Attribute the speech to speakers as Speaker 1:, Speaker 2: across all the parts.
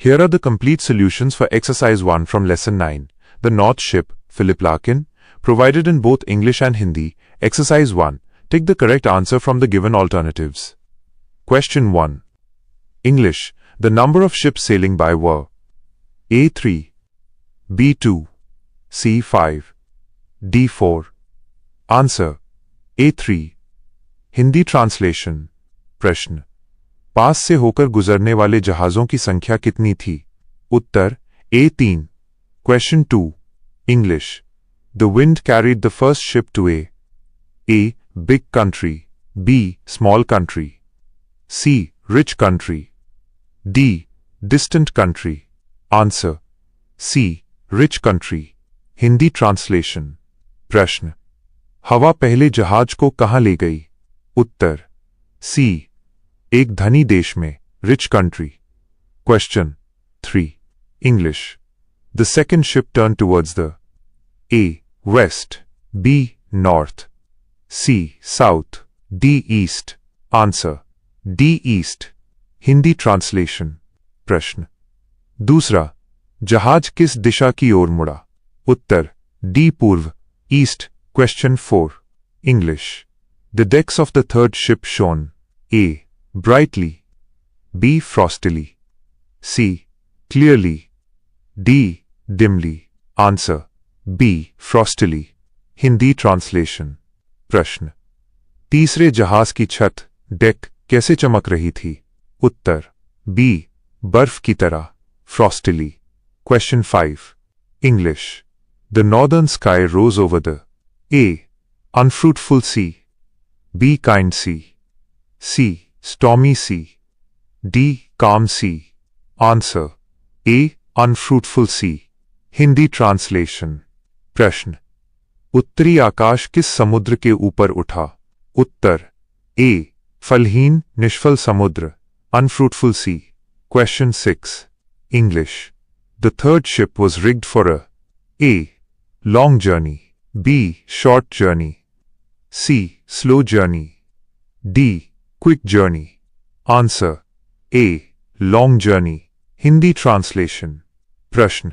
Speaker 1: Here are the complete solutions for exercise 1 from lesson 9. The North Ship, Philip Larkin, provided in both English and Hindi. Exercise 1. Take the correct answer from the given alternatives. Question 1. English. The number of ships sailing by were A3, B2, C5, D4. Answer A3. Hindi translation. प्रश्न. पास से होकर गुजरने वाले जहाजों की संख्या कितनी थी? उत्तर A3. Question 2. English. The wind carried the first ship to A. Big country. B. Small country. C. Rich country. D. Distant country. Answer. C. Rich country. Hindi translation. प्रश्न. हवा पहले जहाज को कहां ले गई? उत्तर C. एक धनी देश में, rich country. Question 3. English. The second ship turned towards the A. West, B. North, C. South, D. East. Answer. D. East. Hindi translation. प्रश्न. दूसरा. जहाज किस दिशा की ओर मुड़ा? उत्तर D. पूर्व, East. Question 4. English. The decks of the third ship shone A. brightly, B. frostily, C. clearly, D. dimly. Answer. B. frostily. Hindi translation. प्रश्न. तीसरे जहाज की छत, डेक, कैसे चमक रही थी? उत्तर B. बर्फ की तरह, frostily. Question 5. English. The northern sky rose over the A. unfruitful sea, B. kind sea, C. stormy sea, D. calm sea. Answer. A. unfruitful sea. Hindi translation. प्रश्न. उत्तरी आकाश किस समुद्र के ऊपर उठा? उत्तर A. फलहीन निष्फल समुद्र, unfruitful sea. Question 6. English. The third ship was rigged for A. long journey, B. short journey, C. slow journey, D. quick journey. Answer. A. long journey. Hindi translation. प्रश्न.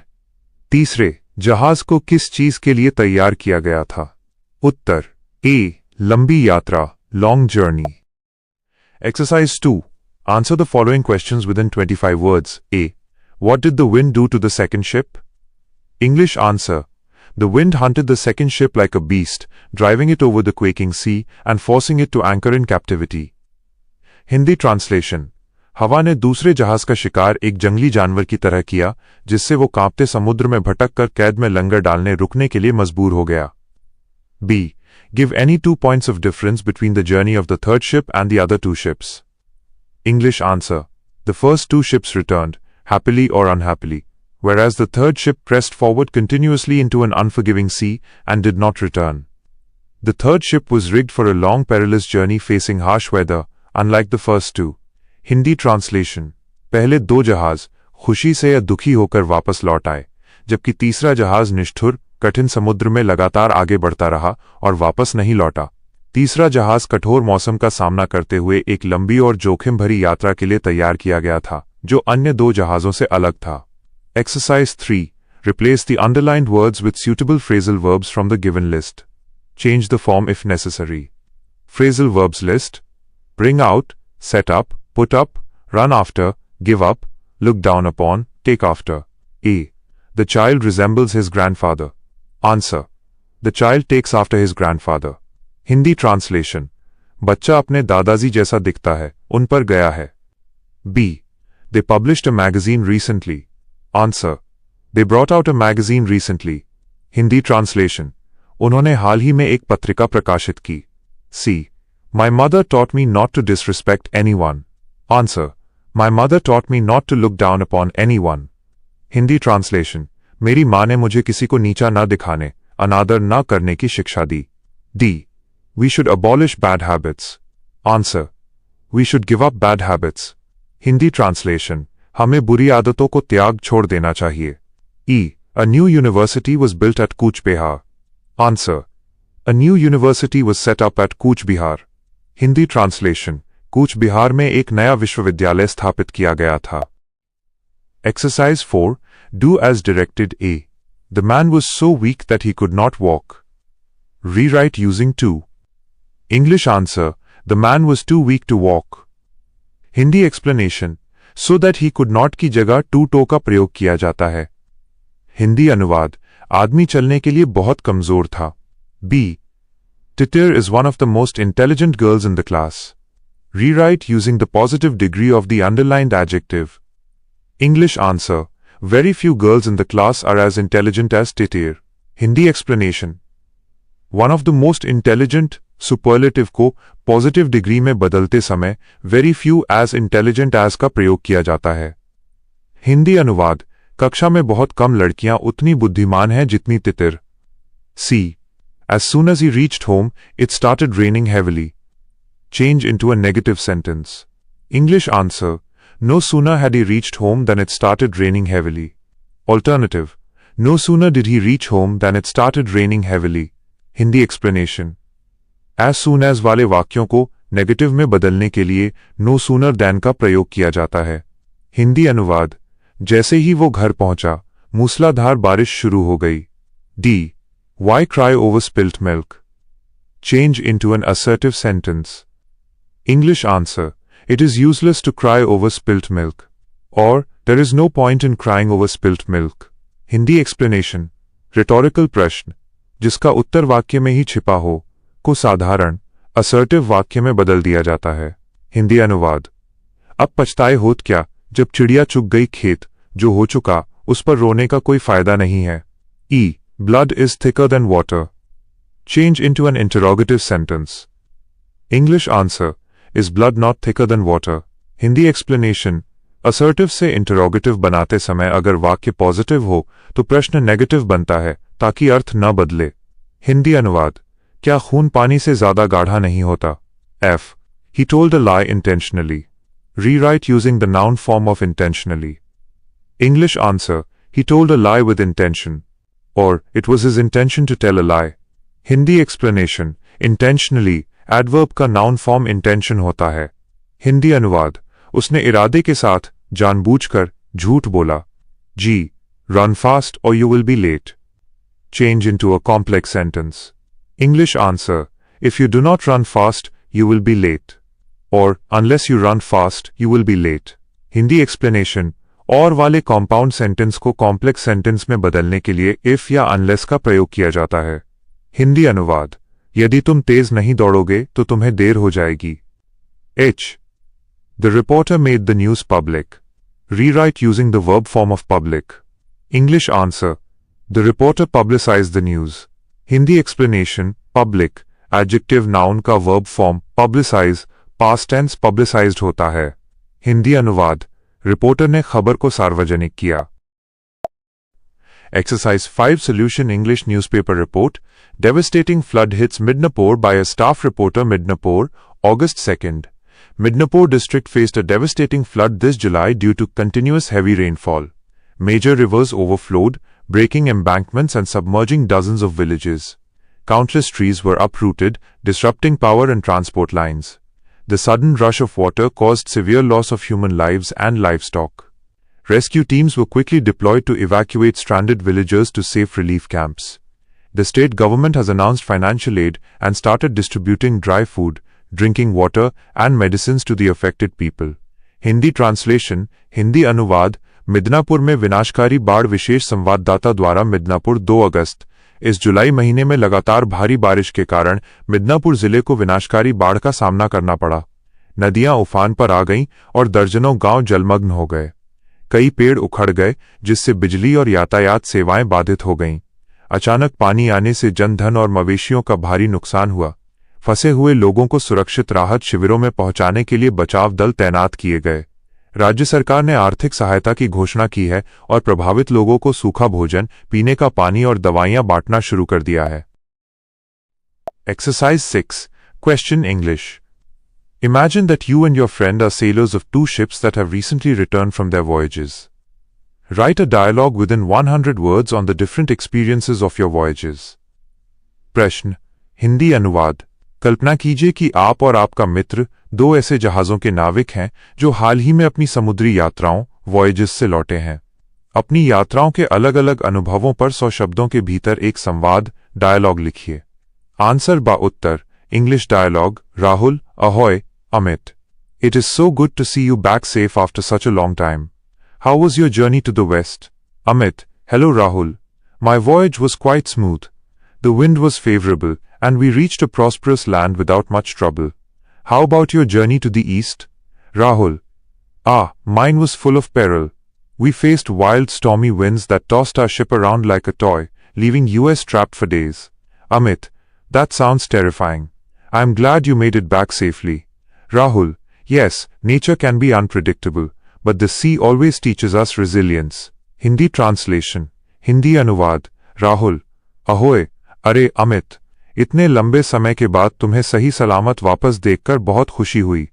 Speaker 1: तीसरे जहाज को किस चीज के लिए तैयार किया गया था? उत्तर A. लंबी यात्रा, long journey. Exercise 2. Answer the following questions within 25 words. A. What did the wind do to the second ship? English answer. The wind hunted the second ship like a beast, driving it over the quaking sea and forcing it to anchor in captivity. Hindi translation. हवा ने दूसरे जहाज का शिकार एक जंगली जानवर की तरह किया, जिससे वो कांपते समुद्र में भटक कर कैद में लंगर डालने रुकने के लिए मजबूर हो गया. B. Give any 2 points of difference between the journey of the third ship and the other 2 ships. English answer. The first 2 ships returned, happily or unhappily, whereas the third ship pressed forward continuously into an unforgiving sea and did not return. The third ship was rigged for a long perilous journey facing harsh weather, unlike the first 2. Hindi translation. पहले 2 जहाज खुशी से या दुखी होकर वापस लौट आए, जबकि तीसरा जहाज निष्ठुर कठिन समुद्र में लगातार आगे बढ़ता रहा और वापस नहीं लौटा. तीसरा जहाज कठोर मौसम का सामना करते हुए एक लंबी और जोखिम भरी यात्रा के लिए तैयार किया गया था, जो अन्य 2 जहाजों से अलग था. Exercise 3. Replace the underlined words with suitable phrasal verbs from the given list. Change the form if necessary. Phrasal verbs list. Bring out, set up, put up, run after, give up, look down upon, take after. A. The child resembles his grandfather. Answer. The child takes after his grandfather. Hindi translation. बच्चा अपने दादाजी जैसा दिखता है, उन पर गया है. B. They published a magazine recently. Answer. They brought out a magazine recently. Hindi translation. उन्होंने हाल ही में एक पत्रिका प्रकाशित की. C. My mother taught me not to disrespect anyone. Answer. My mother taught me not to look down upon anyone. Hindi translation. मेरी माँ ने मुझे किसी को नीचा न दिखाने, अनादर न करने की शिक्षा दी. D. We should abolish bad habits. Answer. We should give up bad habits. Hindi translation. हमें बुरी आदतों को त्याग छोड़ देना चाहिए. E. A new university was built at Cooch Behar. Answer. A new university was set up at Cooch Behar. Hindi translation. Cooch Behar में एक नया विश्वविद्यालय स्थापित किया गया था. Exercise 4. Do as directed. A. The man was so weak that he could not walk. Rewrite using to. English answer. The man was too weak to walk. Hindi explanation. So that he could not की जगह to to का प्रयोग किया जाता है. हिंदी अनुवाद. आदमी चलने के लिए बहुत कमजोर था. B. Titir is one of the most intelligent girls in the class. Rewrite using the positive degree of the underlined adjective. English answer. Very few girls in the class are as intelligent as Titir. Hindi explanation. One of the most intelligent superlative को positive degree में बदलते समय very few as intelligent as का प्रयोग किया जाता है. हिंदी अनुवाद. कक्षा में बहुत कम लड़कियां उतनी बुद्धिमान हैं जितनी Titir. C. As soon as he reached home, it started raining heavily. Change into a negative sentence. English answer. No sooner had he reached home than it started raining heavily. Alternative. No sooner did he reach home than it started raining heavily. Hindi explanation. As soon as वाले वाक्यों को negative में बदलने के लिए no sooner than का प्रयोग किया जाता है. हिंदी अनुवाद. जैसे ही वो घर पहुंचा, मूसलाधार बारिश शुरू हो गई. D. Why cry over spilt milk? Change into an assertive sentence. English answer. It is useless to cry over spilt milk. Or, there is no point in crying over spilt milk. Hindi explanation. Rhetorical प्रश्न, जिसका उत्तर वाक्य में ही छिपा हो, को साधारण, assertive वाक्य में बदल दिया जाता है. हिंदी अनुवाद. अब पछताए होत क्या, जब चिड़िया चुग गई खेत, जो हो चुका, उस पर रोने का कोई फायदा नहीं है. E. Blood is thicker than water. Change into an interrogative sentence. English answer. Is blood not thicker than water? Hindi explanation. Assertive से interrogative बनाते समय अगर वाक्य पॉजिटिव हो तो प्रश्न नेगेटिव बनता है ताकि अर्थ न बदले. हिंदी अनुवाद. क्या खून पानी से ज्यादा गाढ़ा नहीं होता? F. He told a lie intentionally. Rewrite using the noun form of intentionally. English answer. He told a lie with intention. Or, it was his intention to tell a lie. Hindi explanation. Intentionally, adverb का noun form intention होता है. हिंदी अनुवाद. उसने इरादे के साथ, जानबूझकर, झूठ बोला. G. Run fast or you will be late. Change into a complex sentence. English answer. If you do not run fast, you will be late. Or, unless you run fast, you will be late. Hindi explanation. और वाले compound sentence को complex sentence में बदलने के लिए if या unless का प्रयोग किया जाता है. हिंदी अनुवाद. यदि तुम तेज नहीं दौड़ोगे तो तुम्हें देर हो जाएगी. H. The reporter made the news public. Rewrite using the verb form of public. English answer. The reporter publicized the news. Hindi explanation. Public, adjective noun का verb form publicize, past tense publicized होता है. हिंदी अनुवाद. Reporter ने खबर को सार्वजनिक किया. Exercise 5 Solution English Newspaper Report. Devastating flood hits Midnapore by a staff reporter. Midnapore, August 2nd. Midnapore district faced a devastating flood this July due to continuous heavy rainfall. Major rivers overflowed, breaking embankments and submerging dozens of villages. Countless trees were uprooted, disrupting power and transport lines. The sudden rush of water caused severe loss of human lives and livestock. Rescue teams were quickly deployed to evacuate stranded villagers to safe relief camps. The state government has announced financial aid and started distributing dry food, drinking water, and medicines to the affected people. Hindi translation. Hindi अनुवाद. मिदनापुर में विनाशकारी बाढ़. विशेष संवाददाता द्वारा. मिदनापुर 2 अगस्त. इस जुलाई महीने में लगातार भारी बारिश के कारण मिदनापुर जिले को विनाशकारी बाढ़ का सामना करना पड़ा. नदियां उफान पर आ गईं और दर्जनों गांव जलमग्न हो गए. कई पेड़ उखड़ गए जिससे बिजली और यातायात सेवाएं बाधित हो गईं. अचानक पानी आने से जनधन और मवेशियों का भारी नुकसान हुआ. फंसे हुए लोगों को सुरक्षित राहत शिविरों में पहुंचाने के लिए बचाव दल तैनात किए गए. राज्य सरकार ने आर्थिक सहायता की घोषणा की है और प्रभावित लोगों को सूखा भोजन, पीने का पानी और दवाइयां बांटना शुरू कर दिया है. Exercise 6. Question English. Imagine that you and your friend are sailors of 2 ships that have recently returned from their voyages. Write a dialogue within 100 words on the different experiences of your voyages. प्रश्न. हिंदी अनुवाद. कल्पना कीजिए कि आप और आपका मित्र 2 ऐसे जहाजों के नाविक हैं जो हाल ही में अपनी समुद्री यात्राओं, वॉयजेस से लौटे हैं। अपनी यात्राओं के अलग अलग अनुभवों पर 100 शब्दों के भीतर एक संवाद डायलॉग लिखिए। आंसर बा उत्तर। English dialogue. Rahul, ahoy, Amit. It is so good to see you back safe after such a long time. How was your journey to the west? Amit, hello Rahul. My voyage was quite smooth. The wind was favorable, and we reached a prosperous land without much trouble. How about your journey to the east? Rahul, mine was full of peril. We faced wild stormy winds that tossed our ship around like a toy, leaving us trapped for days. Amit, that sounds terrifying. I am glad you made it back safely. Rahul, yes, nature can be unpredictable, but the sea always teaches us resilience. Hindi translation. Hindi अनुवाद। राहुल, अहोय, अरे अमित, इतने लंबे समय के बाद तुम्हें सही सलामत वापस देखकर बहुत खुशी हुई।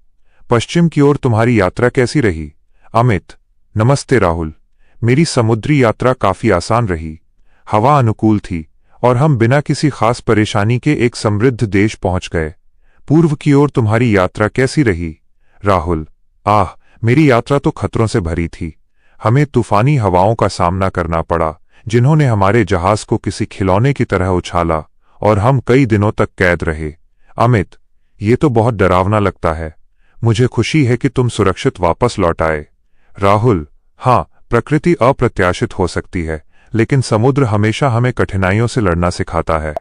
Speaker 1: पश्चिम की ओर तुम्हारी यात्रा कैसी रही? अमित, नमस्ते राहुल, मेरी समुद्री यात्रा काफी आसान रही। हवा अनुकूल थी और हम बिना किसी खास परेशानी के एक समृद्ध देश पहुंच गए। पूर्व की ओर तुम्हारी यात्रा कैसी रही? राहुल, मेरी यात्रा तो खतरों से भरी थी। हमें तूफानी हवाओं का सामना करना पड़ा, जिन्होंने हमारे जहाज को किसी खिलौने की तरह उछाला और हम कई दिनों तक कैद रहे। अमित, ये तो बहुत डरावना लगता है। मुझे खुशी है कि तुम सुरक्षित वापस लौट आए। राहुल, हाँ, प्रकृति अप्रत्याशित हो सकती है, लेकिन समुद्र हमेशा हमें कठिनाइयों से लड़ना सिखाता है।